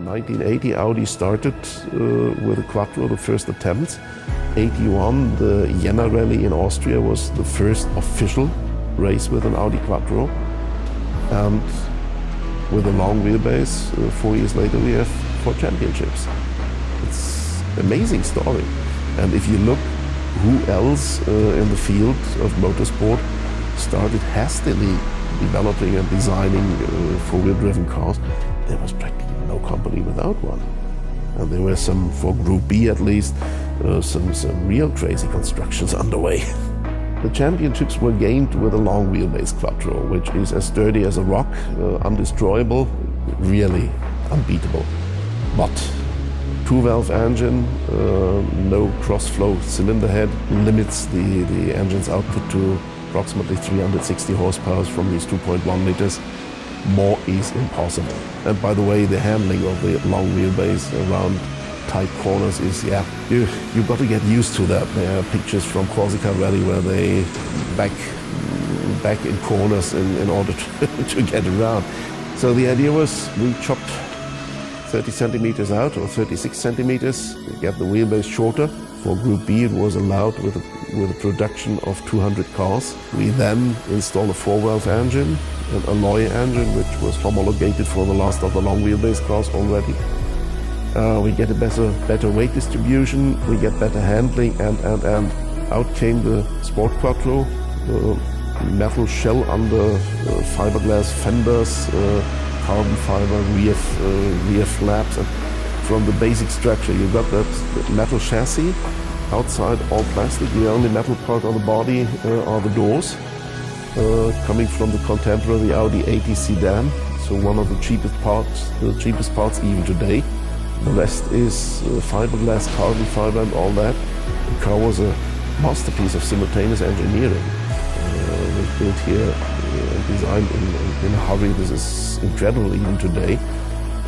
1980, Audi started with the Quattro, the first attempt. 81, the Jena Rally in Austria was the first official race with an Audi Quattro. And with a long wheelbase, 4 years later we have 4 championships. It's an amazing story. And if you look who else in the field of motorsport started hastily developing and designing four-wheel driven cars, there was practically no company without one. And there were some, for Group B at least, some real crazy constructions underway. The championships were gained with a long wheelbase Quattro, which is as sturdy as a rock, undestroyable, really unbeatable. But 2-valve engine, no cross-flow cylinder head, limits the engine's output to approximately 360 horsepower from these 2.1 liters. More is impossible. And by the way, the handling of the long wheelbase around tight corners is, you've got to get used to that. There are pictures from Corsica Rally where they back in corners in order to get around. So the idea was we chopped 30 centimeters out, or 36 centimeters, to get the wheelbase shorter. For Group B, it was allowed with a production of 200 cars. We then installed a 4-valve engine, an alloy engine, which was homologated for the last of the long wheelbase cars already. We get a better weight distribution, we get better handling, and out came the Sport Quattro, metal shell under fiberglass fenders, carbon fiber rear flaps, and from the basic structure you got that metal chassis, outside all plastic. The only metal part on the body are the doors, coming from the contemporary Audi 80 sedan, so one of the cheapest parts even today. The rest is fiberglass, carbon fiber and all that. The car was a masterpiece of simultaneous engineering. It was built here, designed in a hurry. This is incredible even today.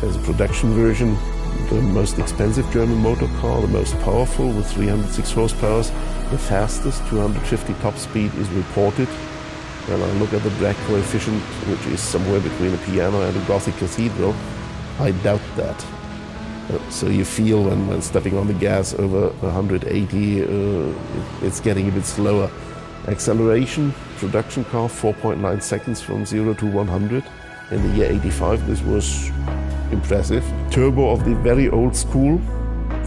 As a production version, the most expensive German motor car, the most powerful with 306 horsepower. The fastest, 250 top speed, is reported. When I look at the drag coefficient, which is somewhere between a piano and a Gothic cathedral, I doubt that. So you feel when stepping on the gas over 180, it's getting a bit slower. Acceleration, production car, 4.9 seconds from 0 to 100. In the year 85, this was impressive. Turbo of the very old school.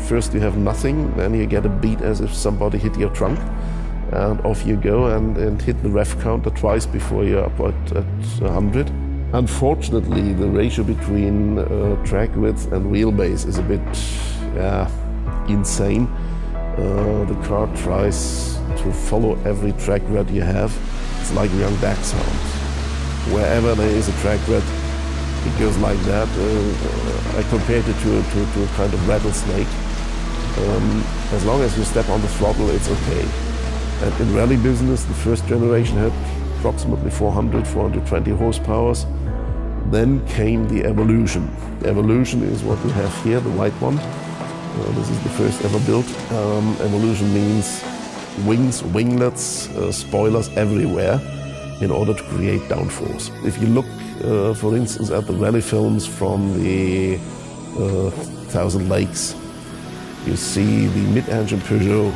First you have nothing, then you get a beat as if somebody hit your trunk, and off you go and hit the ref counter twice before you're up at 100. Unfortunately, the ratio between track width and wheelbase is a bit insane. The car tries to follow every track rut you have. It's like young dachshund. Wherever there is a track rut, it goes like that. I compared it to a kind of rattlesnake. As long as you step on the throttle, it's okay. And in rally business, the first generation had approximately 420 horsepower. Then came the Evolution. The Evolution is what we have here, the white one. This is the first ever built. Evolution means wings, winglets, spoilers everywhere in order to create downforce. If you look, for instance, at the rally films from the Thousand Lakes, you see the mid-engine Peugeot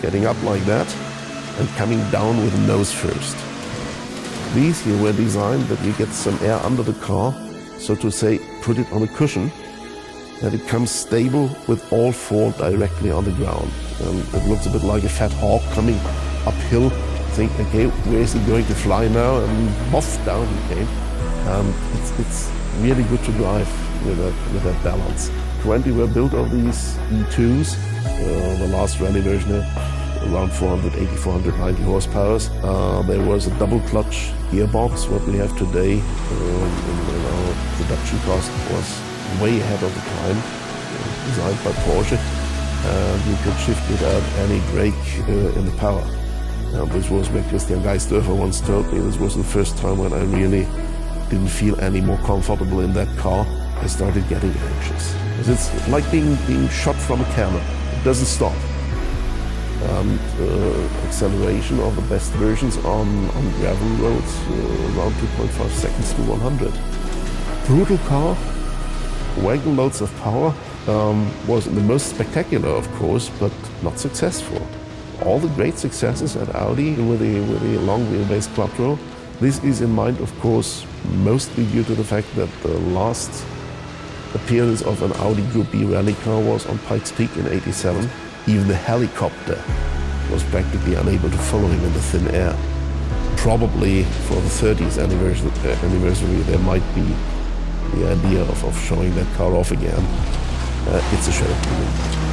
getting up like that and coming down with the nose first. These here were designed that you get some air under the car, so to say, put it on a cushion, that it comes stable with all four directly on the ground. And it looks a bit like a fat hawk coming uphill. Think, okay, where is he going to fly now? And off down he came. It's really good to drive with that balance. 20 were built of these E2s. The last rally version had around 480, 490 horsepower. There was a double clutch gearbox. What we have today in our production cost was way ahead of the time, designed by Porsche. And you could shift without any brake in the power. And this was where Christian Geisdorfer once told me this was the first time when I really didn't feel any more comfortable in that car. I started getting anxious. It's like being shot from a cannon. It doesn't stop. And acceleration of the best versions on gravel roads, around 2.5 seconds to 100. Brutal car, wagon loads of power was the most spectacular, of course, but not successful. All the great successes at Audi with the long wheelbase Quattro, this is in mind, of course, mostly due to the fact that the last appearance of an Audi Group B rally car was on Pikes Peak in '87. Even the helicopter was practically unable to follow him in the thin air. Probably for the 30th anniversary there might be the idea of showing that car off again. It's a shame.